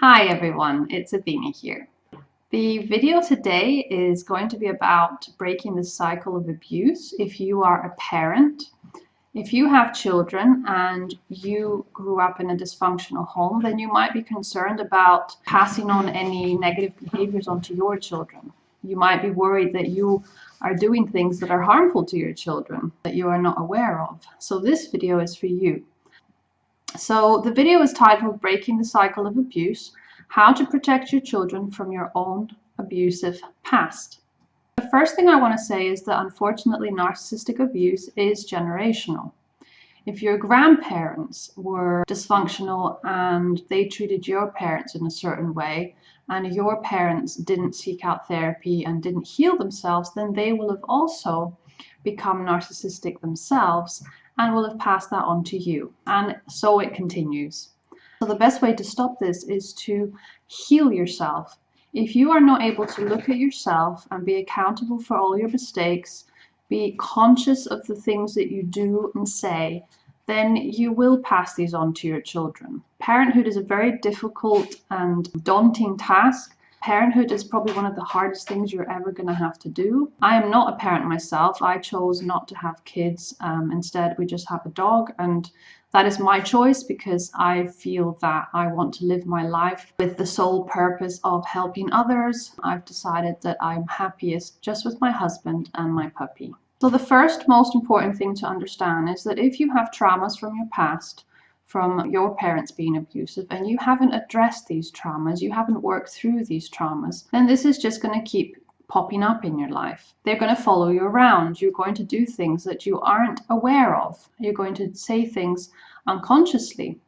Hi everyone, it's Athena here. The video today is going to be about breaking the cycle of abuse if you are a parent. If you have children and you grew up in a dysfunctional home, then you might be concerned about passing on any negative behaviors onto your children. You might be worried that you are doing things that are harmful to your children that you are not aware of. So this video is for you. So the video is titled Breaking the Cycle of Abuse, How to Protect Your Children from Your Own Abusive Past. The first thing I want to say is that unfortunately narcissistic abuse is generational. If your grandparents were dysfunctional and they treated your parents in a certain way and your parents didn't seek out therapy and didn't heal themselves, then they will have also become narcissistic themselves and will have passed that on to you. And so it continues. So the best way to stop this is to heal yourself. If you are not able to look at yourself and be accountable for all your mistakes, be conscious of the things that you do and say, then you will pass these on to your children. Parenthood is a very difficult and daunting task. Parenthood is probably one of the hardest things you're ever going to have to do. I am not a parent myself. I chose not to have kids. Instead, we just have a dog, and that is my choice because I feel that I want to live my life with the sole purpose of helping others. I've decided that I'm happiest just with my husband and my puppy. So the first most important thing to understand is that if you have traumas from your past, from your parents being abusive, and you haven't addressed these traumas, you haven't worked through these traumas, then this is just going to keep popping up in your life. They're going to follow you around. You're going to do things that you aren't aware of. You're going to say things unconsciously.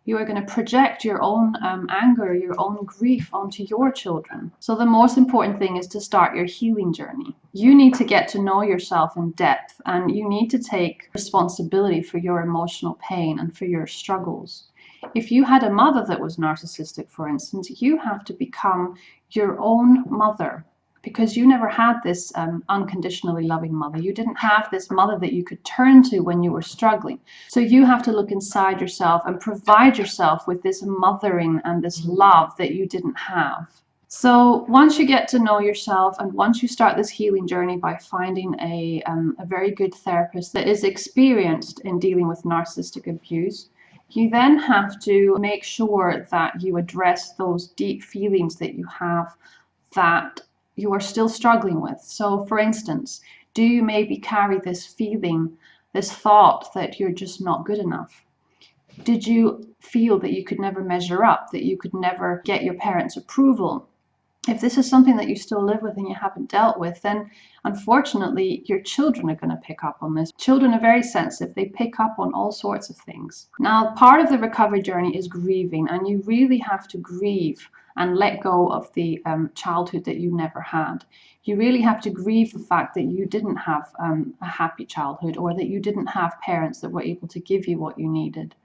You are going to project your own anger, your own grief onto your children. So the most important thing is to start your healing journey. You need to get to know yourself in depth, and you need to take responsibility for your emotional pain and for your struggles. If you had a mother that was narcissistic, for instance, you have to become your own mother, because you never had this unconditionally loving mother. You didn't have this mother that you could turn to when you were struggling. So you have to look inside yourself and provide yourself with this mothering and this love that you didn't have. So once you get to know yourself and once you start this healing journey by finding a very good therapist that is experienced in dealing with narcissistic abuse, you then have to make sure that you address those deep feelings that you have that you are still struggling with. So for instance, do you maybe carry this feeling, this thought that you're just not good enough? Did you feel that you could never measure up, that you could never get your parents' approval? If this is something that you still live with and you haven't dealt with, then unfortunately your children are going to pick up on this. Children are very sensitive. They pick up on all sorts of things. Now, part of the recovery journey is grieving, and you really have to grieve and let go of the childhood that you never had. You really have to grieve the fact that you didn't have a happy childhood, or that you didn't have parents that were able to give you what you needed.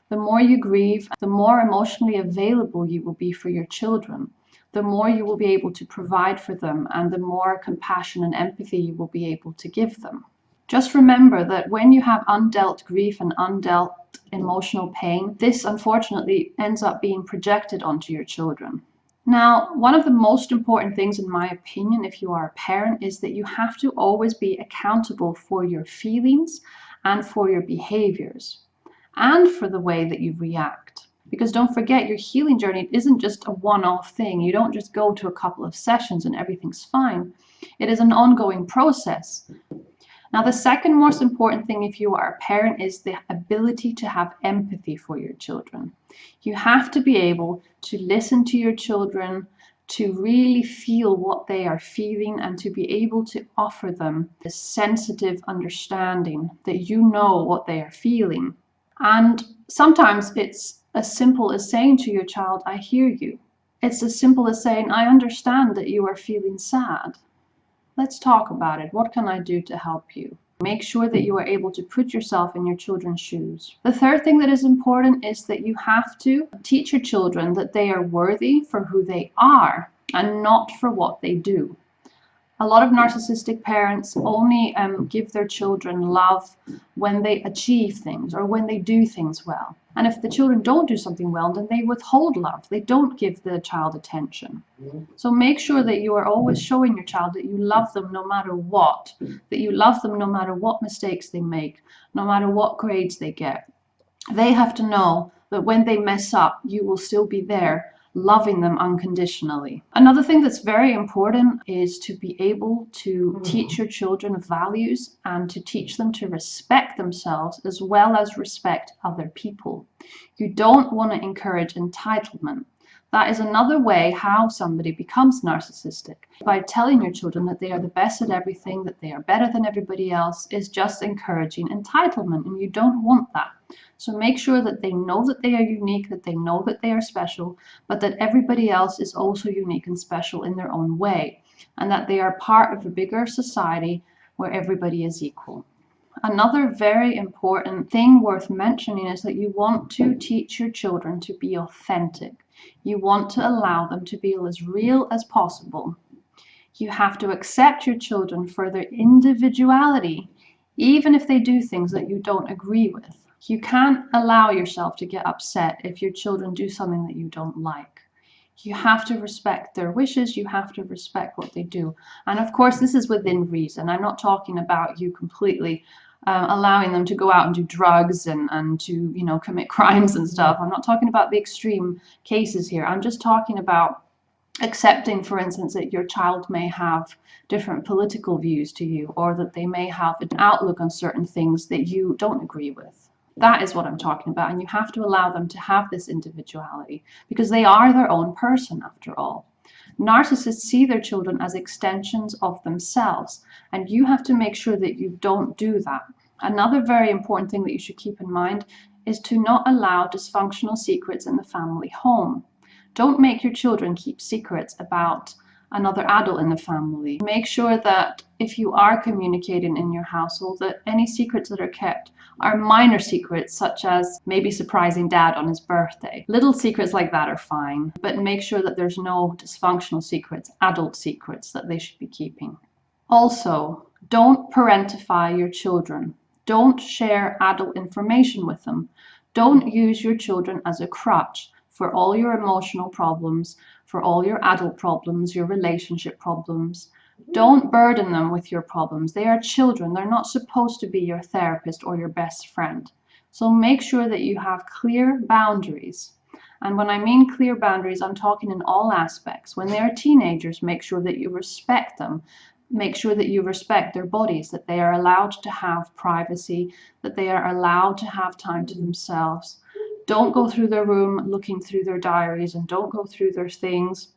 The more you grieve, the more emotionally available you will be for your children. The more you will be able to provide for them, and the more compassion and empathy you will be able to give them. Just remember that when you have undealt grief and undealt emotional pain, this unfortunately ends up being projected onto your children. Now, one of the most important things, in my opinion, if you are a parent, is that you have to always be accountable for your feelings and for your behaviors and for the way that you react. Because don't forget, your healing journey isn't just a one-off thing. You don't just go to a couple of sessions and everything's fine. It is an ongoing process. Now, the second most important thing if you are a parent is the ability to have empathy for your children. You have to be able to listen to your children, to really feel what they are feeling, and to be able to offer them a sensitive understanding that you know what they are feeling. And sometimes it's as simple as saying to your child, I hear you. It's as simple as saying, I understand that you are feeling sad. Let's talk about it. What can I do to help you? Make sure that you are able to put yourself in your children's shoes. The third thing that is important is that you have to teach your children that they are worthy for who they are and not for what they do. A lot of narcissistic parents only give their children love when they achieve things or when they do things well. And if the children don't do something well, then they withhold love. They don't give the child attention. So make sure that you are always showing your child that you love them no matter what, that you love them no matter what mistakes they make, no matter what grades they get. They have to know that when they mess up, you will still be there, loving them unconditionally. Another thing that's very important is to be able to teach your children values and to teach them to respect themselves as well as respect other people. You don't want to encourage entitlement. That is another way how somebody becomes narcissistic. By telling your children that they are the best at everything, that they are better than everybody else, is just encouraging entitlement, and you don't want that. So make sure that they know that they are unique, that they know that they are special, but that everybody else is also unique and special in their own way, and that they are part of a bigger society where everybody is equal. Another very important thing worth mentioning is that you want to teach your children to be authentic. You want to allow them to be as real as possible. You have to accept your children for their individuality, even if they do things that you don't agree with. You can't allow yourself to get upset if your children do something that you don't like. You have to respect their wishes. You have to respect what they do. And of course, this is within reason. I'm not talking about you completely allowing them to go out and do drugs and to, commit crimes and stuff. I'm not talking about the extreme cases here. I'm just talking about accepting, for instance, that your child may have different political views to you, or that they may have an outlook on certain things that you don't agree with. That is what I'm talking about. And you have to allow them to have this individuality because they are their own person after all. Narcissists see their children as extensions of themselves, and you have to make sure that you don't do that. Another very important thing that you should keep in mind is to not allow dysfunctional secrets in the family home. Don't make your children keep secrets about another adult in the family. Make sure that if you are communicating in your household, that any secrets that are kept are minor secrets, such as maybe surprising dad on his birthday. Little secrets like that are fine, but make sure that there's no dysfunctional secrets, adult secrets that they should be keeping. Also, don't parentify your children. Don't share adult information with them. Don't use your children as a crutch for all your emotional problems, for all your adult problems, your relationship problems. Don't burden them with your problems. They are children. They're not supposed to be your therapist or your best friend. So make sure that you have clear boundaries. And when I mean clear boundaries, I'm talking in all aspects. When they are teenagers, make sure that you respect them. Make sure that you respect their bodies, that they are allowed to have privacy, that they are allowed to have time to themselves. Don't go through their room looking through their diaries, and don't go through their things.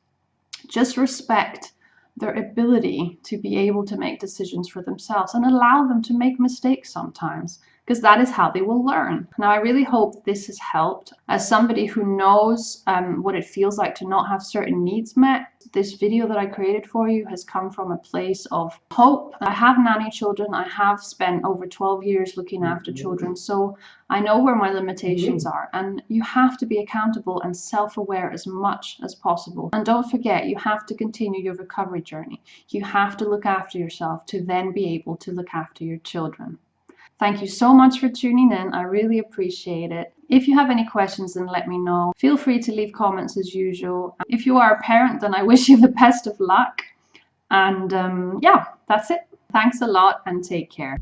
Just respect their ability to be able to make decisions for themselves and allow them to make mistakes sometimes, because that is how they will learn. Now, I really hope this has helped. As somebody who knows what it feels like to not have certain needs met, this video that I created for you has come from a place of hope. I have nanny children. I have spent over 12 years looking after children, so I know where my limitations are, and you have to be accountable and self-aware as much as possible. And don't forget, you have to continue your recovery journey. You have to look after yourself to then be able to look after your children. Thank you so much for tuning in. I really appreciate it. If you have any questions, then let me know. Feel free to leave comments as usual. If you are a parent, then I wish you the best of luck. And yeah, that's it. Thanks a lot and take care.